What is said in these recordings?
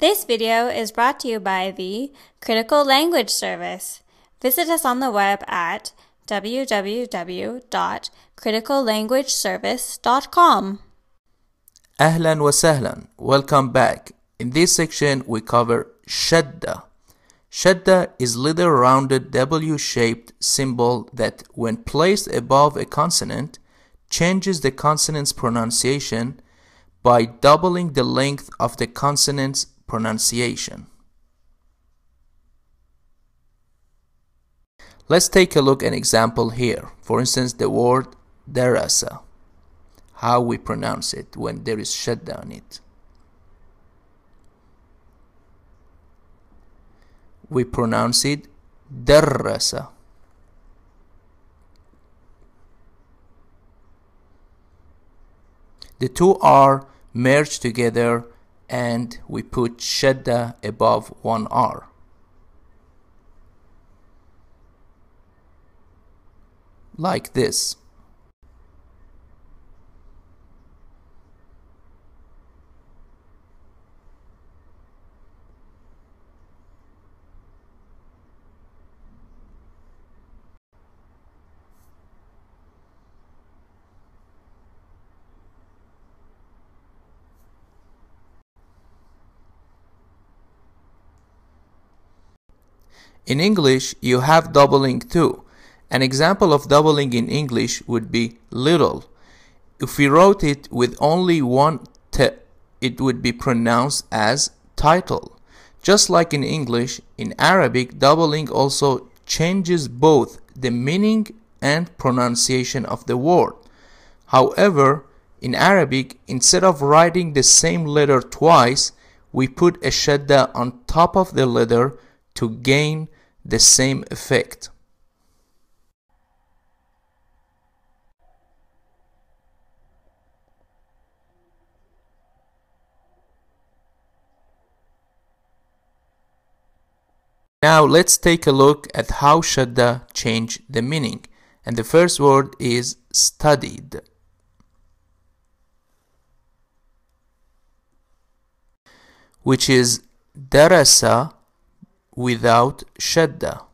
This video is brought to you by the Critical Language Service. Visit us on the web at www.criticallanguageservice.com. Ahlan wa sahlan. Welcome back. In this section, we cover shadda. Shadda is little rounded W-shaped symbol that, when placed above a consonant, changes the consonant's pronunciation by doubling the length of the consonant's pronunciation. Let's take a look at an example here. For instance, the word darasa. How we pronounce it when there is shadda on it. We pronounce it darasa. The two are merged together and we put shadda above one R. Like this. In English, you have doubling too. An example of doubling in English would be little. If we wrote it with only one T, it would be pronounced as title. Just like in English, in Arabic, doubling also changes both the meaning and pronunciation of the word. However, in Arabic, instead of writing the same letter twice, we put a shadda on top of the letter to gain the same effect. Now let's take a look at how shadda change the meaning. And the first word is studied. Which is darasa without shadda.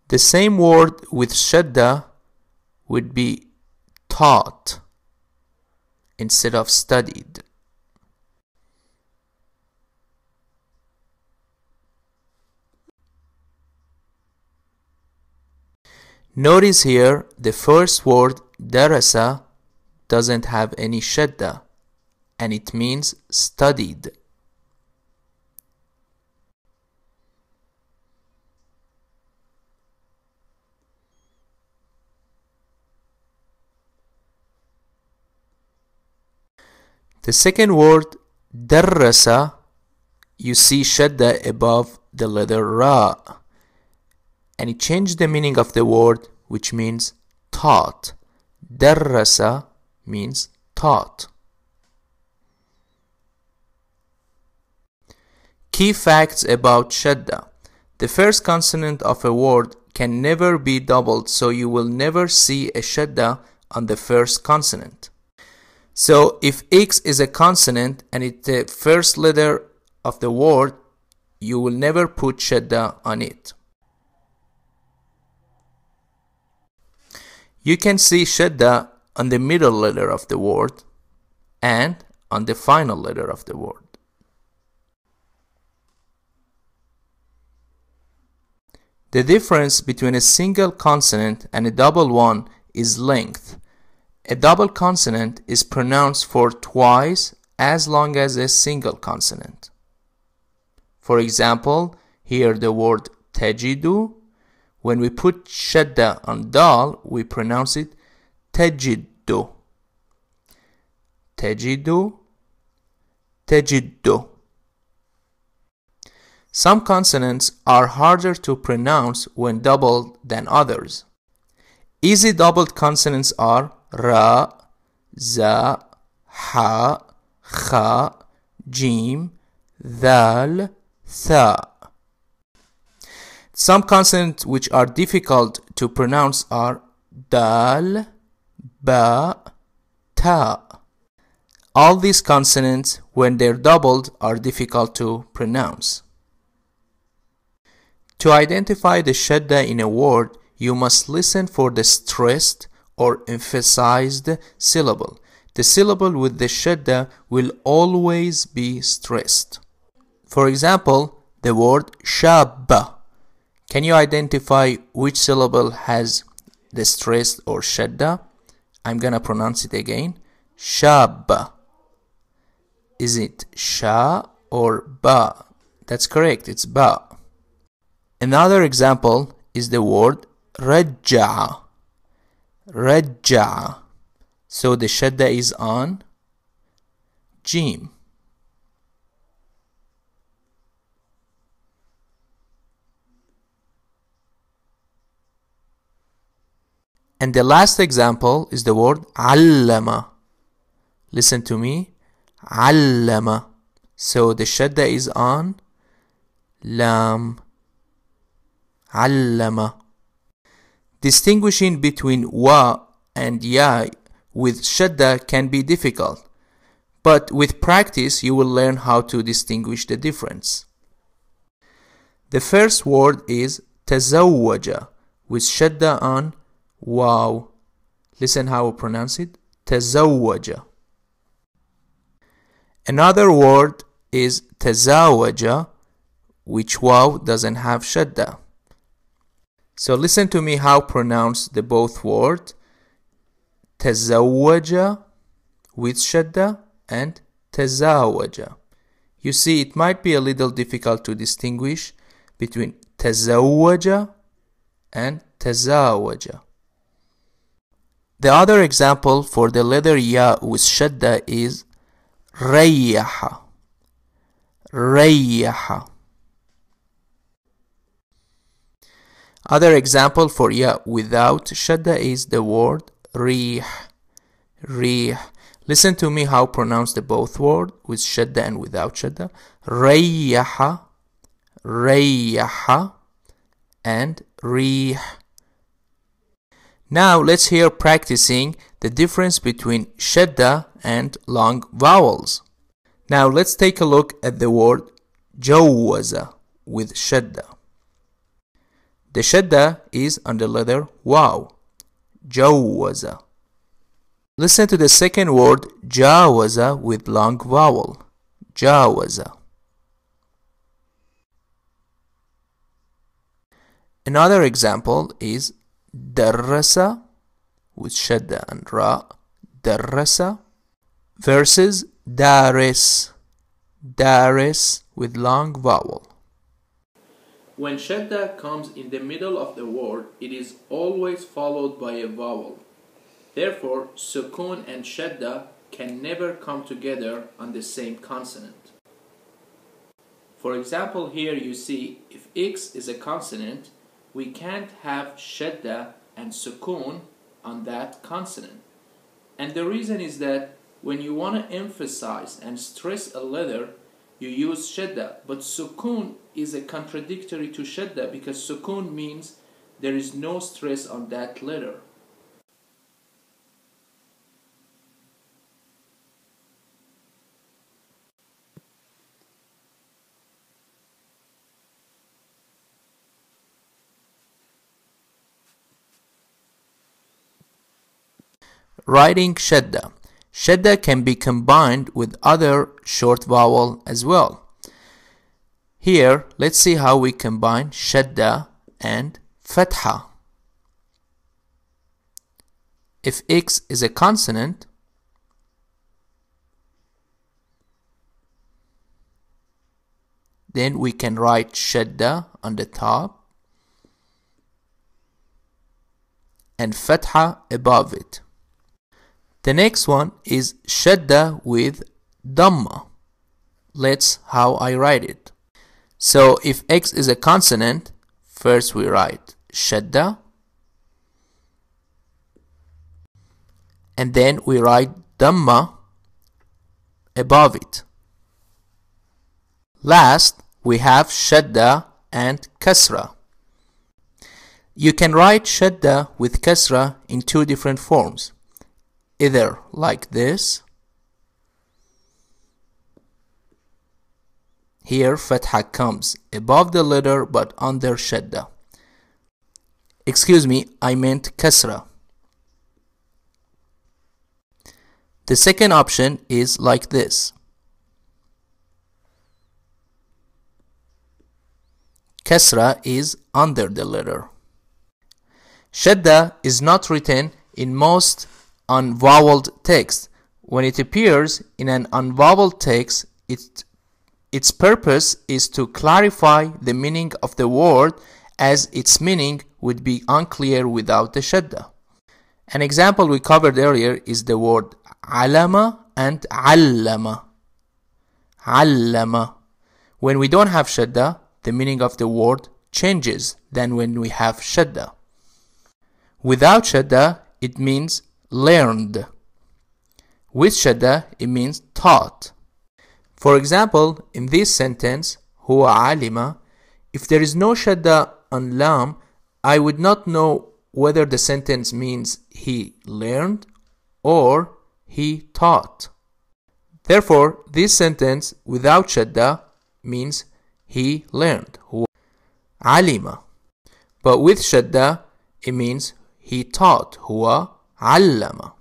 The same word with shadda would be taught instead of studied. Notice here the first word darasa doesn't have any shadda and it means studied. The second word darasa, you see shadda above the letter ra, and it changed the meaning of the word, which means taught. Darasa means taught. Key facts about shadda. The first consonant of a word can never be doubled, so you will never see a shadda on the first consonant. So if X is a consonant and it's the first letter of the word, you will never put shadda on it. You can see shadda on the middle letter of the word and on the final letter of the word. The difference between a single consonant and a double one is length. A double consonant is pronounced for twice as long as a single consonant. For example, here the word tajidu, when we put shadda on dal, we pronounce it tajiddu. Tajidu, tajiddu. Some consonants are harder to pronounce when doubled than others. Easy doubled consonants are ra, za, ha, kha, jim, dal, tha. Some consonants which are difficult to pronounce are dal, ba, ta. All these consonants, when they're doubled, are difficult to pronounce. To identify the shadda in a word, you must listen for the stressed or emphasized syllable. The syllable with the shadda will always be stressed. For example, the word shabba. Can you identify which syllable has the stressed or shadda? I'm gonna pronounce it again. Shabba. Is it sha or ba? That's correct, it's ba. Another example is the word rajja'a. Rajja'a. So the shadda is on jim. And the last example is the word allama. Listen to me. Allama. So the shadda is on lam. Allama. Distinguishing between wa and ya with shadda can be difficult, but with practice you will learn how to distinguish the difference. The first word is tazawwaja with shadda on waw. Listen how we pronounce it. Tazawwaja. Another word is tazawaja, which waw doesn't have shadda. So listen to me how pronounce the both words. Tazawwaja with shadda and tazawaja. You see, it might be a little difficult to distinguish between tazawwaja and tazawaja. The other example for the letter ya with shadda is rayyaha. Rayyaha. Other example for ya without shadda is the word rih. Rih. Listen to me how pronounce the both word with shadda and without shadda. Rayyaha, rayyaha, and rih. Now let's hear practicing the difference between shadda and long vowels. Now let's take a look at the word jawwaza with shadda. The shadda is on the letter waw. Jawwaza. Listen to the second word jawaza with long vowel. Jawaza. Another example is darrasa with shadda and ra. Darrasa versus daris. Daris with long vowel. When shadda comes in the middle of the word, it is always followed by a vowel. Therefore, sukun and shadda can never come together on the same consonant. For example, here you see if X is a consonant, we can't have shadda and sukun on that consonant. And the reason is that when you want to emphasize and stress a letter, you use shadda, but sukun is a contradictory to shadda because sukun means there is no stress on that letter. Writing shadda. Shadda can be combined with other short vowel as well. Here, let's see how we combine shadda and fatha. If X is a consonant, then we can write shadda on the top and fatha above it. The next one is shadda with dhamma. Let's how I write it. So if X is a consonant, first we write shadda and then we write dhamma above it. Last, we have shadda and kasra. You can write shadda with kasra in two different forms, either like this. Here fatha comes above the letter but under shadda. Excuse me, I meant kasra. The second option is like this. Kasra is under the letter. Shadda is not written in most unvoweled text. When it appears in an unvoweled text, its purpose is to clarify the meaning of the word, as its meaning would be unclear without the shadda. An example we covered earlier is the word alama and allama. Allama. When we don't have shadda, the meaning of the word changes than when we have shadda. Without shadda, it means learned. With shadda, it means taught. For example, in this sentence, huwa alima, if there is no shadda on lam, I would not know whether the sentence means he learned or he taught. Therefore, this sentence without shadda means he learned, huwa alima. But with shadda, it means he taught, huwa allama.